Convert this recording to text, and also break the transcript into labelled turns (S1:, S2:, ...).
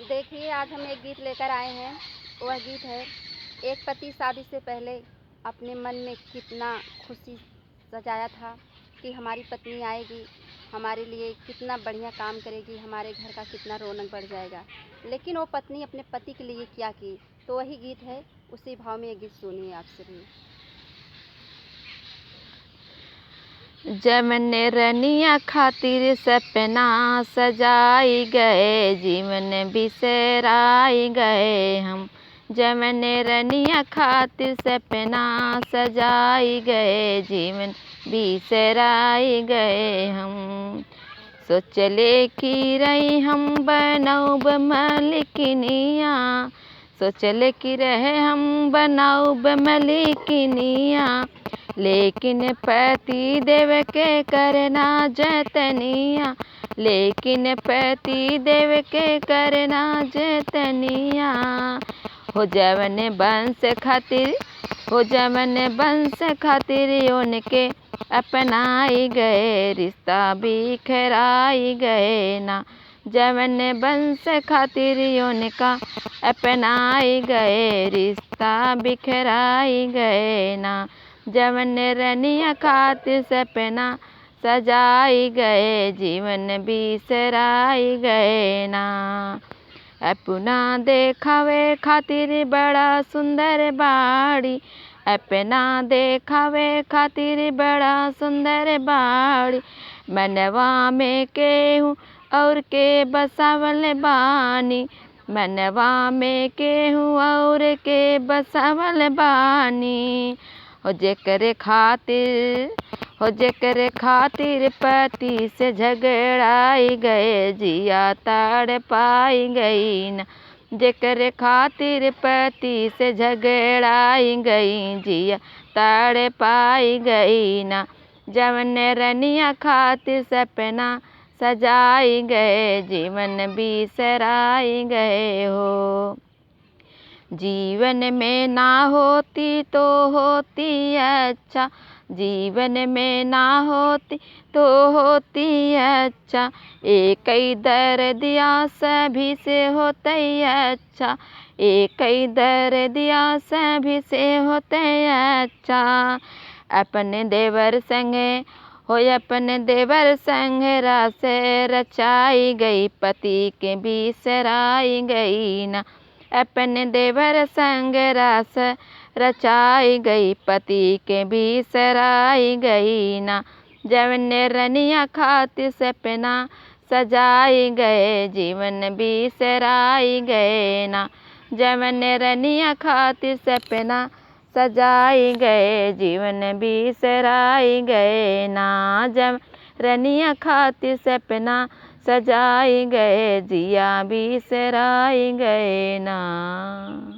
S1: देखिए, आज हम एक गीत लेकर आए हैं। वह गीत है, एक पति शादी से पहले अपने मन में कितना खुशी सजाया था कि हमारी पत्नी आएगी, हमारे लिए कितना बढ़िया काम करेगी, हमारे घर का कितना रौनक बढ़ जाएगा। लेकिन वो पत्नी अपने पति के लिए क्या की, तो वही गीत है। उसी भाव में ये गीत सुनिए आप सभी।
S2: जमन रनिया खातिर सपना सजाई गए, जीवन बिसराई गए हम। जमन रनिया खातिर सपना सजाई गए, जीवन बिसराई गए हम। सोचले कि रही हम बनौब मलिकिनिया, सोचले कि रहे हम बनौब मलिकिनिया, लेकिन पति देव के करना जतनिया, लेकिन पति देव के करना जतनिया। हो जवन वंश खातिर, हो जवन वंश खातिर उनके अपनाई गए, रिश्ता बिखराई गए ना। जवन वंश खातिर उनका अपनाई गए, रिश्ता बिखराई गए ना। जवन रनिया खातिर सपना सजाई गए, जीवन बिसराई गए ना। अपना देखावे खातिर बड़ा सुंदर बाड़ी, अपना देखावे खातिर बड़ा सुंदर बाड़ी। मनवा में केहू और के बसावल बानी, मनवा में केहू और के बसावल बानी। हो जेकरे खातिर, हो जेकरे खातिर पति से झगड़ाई गए, जिया ताड़ पाई गई न। जेकरे खातिर पति से झगड़ाई गई, जिया ताड़ पाई गई न। जवन रनिया खातिर सपना सजाई गए, जीवन बिसराई गए हो। जीवन में ना होती तो होती अच्छा, जीवन में ना होती तो होती अच्छा। एक ही दर्दिया सभी से होते अच्छा, एक ही दर्दिया सभी से होते अच्छा। अपने देवर संगे हो, अपने देवर संग रास रचाई गई, पति के बिसराई गई ना। अपने देवर संग रास रचाई गई, पति के बिसराई गई ना। जवन रनिया खातिर सपना सजाई गए, जीवन बिसराई गए ना। जवन रनिया खातिर सपना सजाई गए, जीवन बिसराई गए ना। जब रनिया खातिर सपना सजाई गए, जिया बिसराई गए ना।